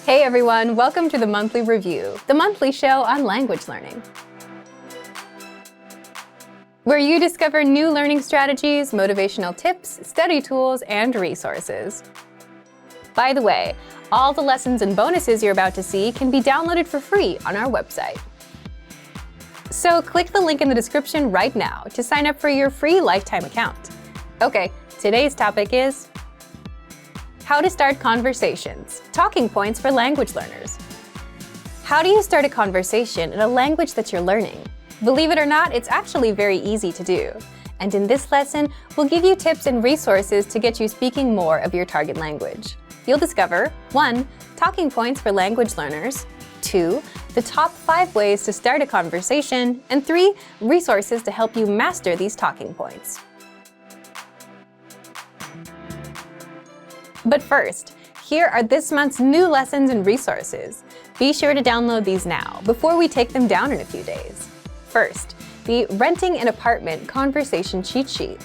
Hey everyone, welcome to the Monthly Review, the monthly show on language learning, where you discover new learning strategies, motivational tips, study tools, and resources. By the way, all the lessons and bonuses you're about to see can be downloaded for free on our website. So click the link in the description right now to sign up for your free lifetime account. Okay, today's topic is how to start conversations, talking points for language learners. How do you start a conversation in a language that you're learning? Believe it or not, it's actually very easy to do. And in this lesson, we'll give you tips and resources to get you speaking more of your target language. You'll discover 1. Talking points for language learners, 2. The top 5 ways to start a conversation, and 3. Resources to help you master these talking points. But first, here are this month's new lessons and resources. Be sure to download these now before we take them down in a few days. First, the Renting an Apartment Conversation Cheat Sheet.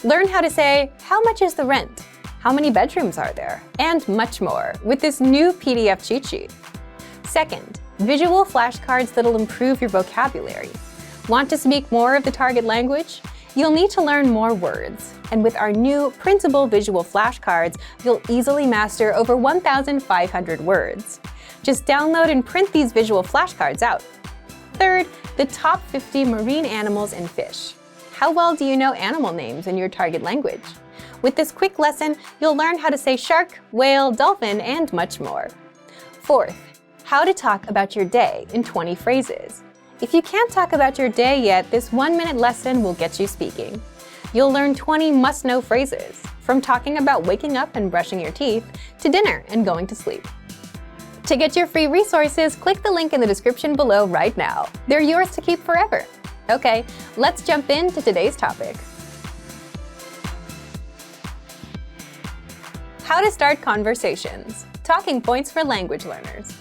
Learn how to say, how much is the rent? How many bedrooms are there? And much more with this new PDF cheat sheet. Second, visual flashcards that'll improve your vocabulary. Want to speak more of the target language? You'll need to learn more words. And with our new printable visual flashcards, you'll easily master over 1,500 words. Just download and print these visual flashcards out. Third, the top 50 marine animals and fish. How well do you know animal names in your target language? With this quick lesson, you'll learn how to say shark, whale, dolphin, and much more. Fourth, how to talk about your day in 20 phrases. If you can't talk about your day yet, this 1-minute lesson will get you speaking. You'll learn 20 must-know phrases, from talking about waking up and brushing your teeth to dinner and going to sleep. To get your free resources, click the link in the description below right now. They're yours to keep forever. Okay, let's jump into today's topic. How to start conversations, talking points for language learners.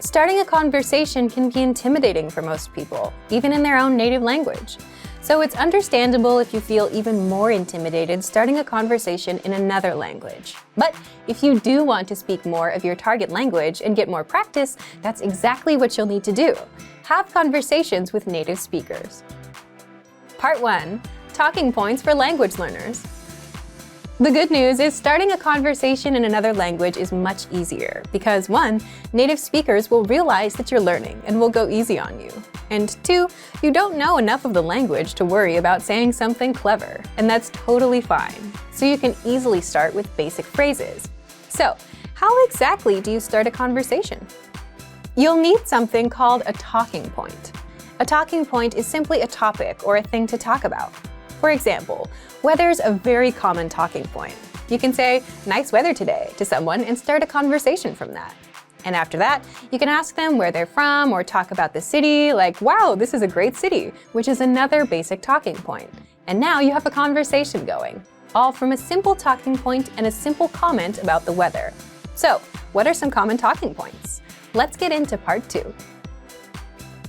Starting a conversation can be intimidating for most people, even in their own native language. So it's understandable if you feel even more intimidated starting a conversation in another language. But if you do want to speak more of your target language and get more practice, that's exactly what you'll need to do. Have conversations with native speakers. Part 1. Talking points for language learners. The good news is starting a conversation in another language is much easier because 1. Native speakers will realize that you're learning and will go easy on you. And 2. You don't know enough of the language to worry about saying something clever, and that's totally fine. So you can easily start with basic phrases. So, how exactly do you start a conversation? You'll need something called a talking point. A talking point is simply a topic or a thing to talk about. For example, weather's a very common talking point. You can say, nice weather today, to someone and start a conversation from that. And after that, you can ask them where they're from or talk about the city, like, wow, this is a great city, which is another basic talking point. And now you have a conversation going, all from a simple talking point and a simple comment about the weather. So, what are some common talking points? Let's get into part 2.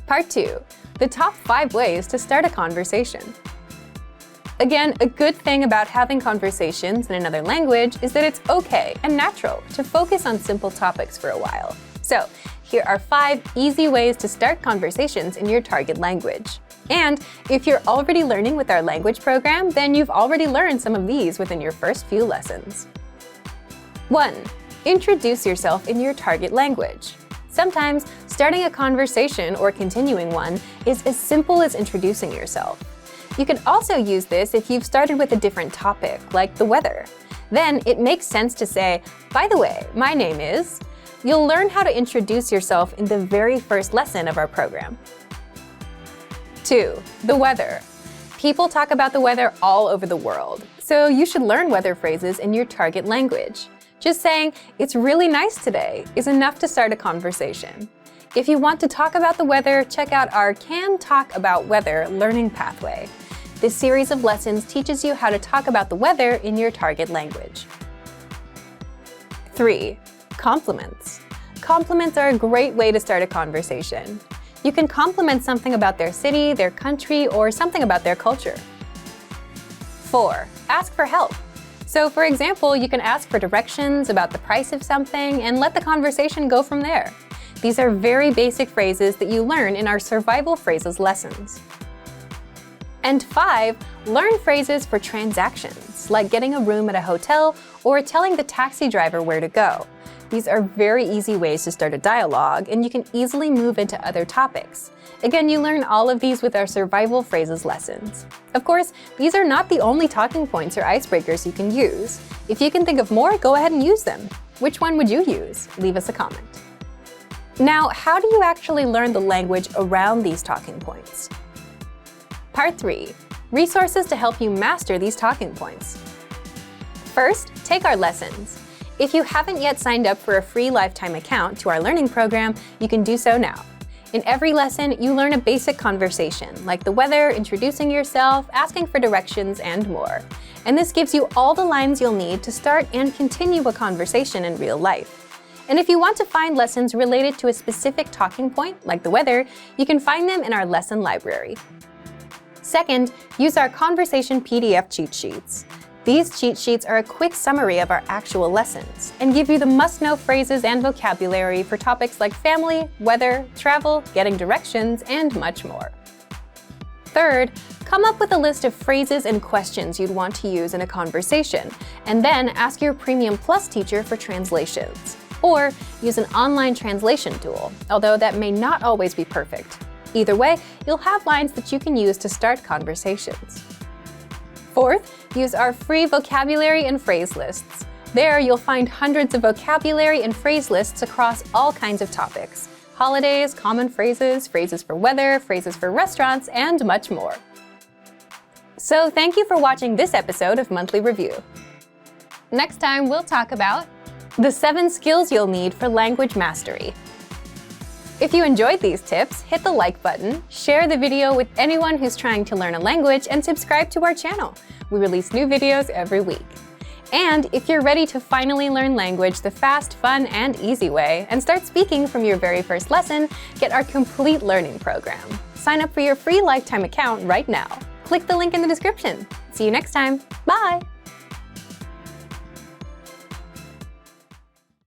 Part 2, the top 5 ways to start a conversation. Again, a good thing about having conversations in another language is that it's okay and natural to focus on simple topics for a while. So, here are 5 easy ways to start conversations in your target language. And if you're already learning with our language program, then you've already learned some of these within your first few lessons. 1. Introduce yourself in your target language. Sometimes, starting a conversation or continuing one is as simple as introducing yourself. You can also use this if you've started with a different topic, like the weather. Then it makes sense to say, by the way, my name is. You'll learn how to introduce yourself in the very first lesson of our program. 2. The weather. People talk about the weather all over the world, so you should learn weather phrases in your target language. Just saying, it's really nice today, is enough to start a conversation. If you want to talk about the weather, check out our Can Talk About Weather learning pathway. This series of lessons teaches you how to talk about the weather in your target language. 3. Compliments. Compliments are a great way to start a conversation. You can compliment something about their city, their country, or something about their culture. 4. Ask for help. So for example, you can ask for directions about the price of something and let the conversation go from there. These are very basic phrases that you learn in our survival phrases lessons. And 5, learn phrases for transactions, like getting a room at a hotel or telling the taxi driver where to go. These are very easy ways to start a dialogue, and you can easily move into other topics. Again, you learn all of these with our survival phrases lessons. Of course, these are not the only talking points or icebreakers you can use. If you can think of more, go ahead and use them. Which one would you use? Leave us a comment. Now, how do you actually learn the language around these talking points? Part 3. Resources to help you master these talking points. First, take our lessons. If you haven't yet signed up for a free lifetime account to our learning program, you can do so now. In every lesson, you learn a basic conversation, like the weather, introducing yourself, asking for directions, and more. And this gives you all the lines you'll need to start and continue a conversation in real life. And if you want to find lessons related to a specific talking point, like the weather, you can find them in our lesson library. Second, use our conversation PDF cheat sheets. These cheat sheets are a quick summary of our actual lessons and give you the must-know phrases and vocabulary for topics like family, weather, travel, getting directions, and much more. Third, come up with a list of phrases and questions you'd want to use in a conversation, and then ask your Premium Plus teacher for translations. Or use an online translation tool, although that may not always be perfect. Either way, you'll have lines that you can use to start conversations. Fourth, use our free vocabulary and phrase lists. There, you'll find hundreds of vocabulary and phrase lists across all kinds of topics: holidays, common phrases, phrases for weather, phrases for restaurants, and much more. So thank you for watching this episode of Monthly Review. Next time, we'll talk about the 7 skills you'll need for language mastery. If you enjoyed these tips, hit the like button, share the video with anyone who's trying to learn a language, and subscribe to our channel. We release new videos every week. And if you're ready to finally learn language the fast, fun, and easy way, and start speaking from your very first lesson, get our complete learning program. Sign up for your free lifetime account right now. Click the link in the description. See you next time. Bye!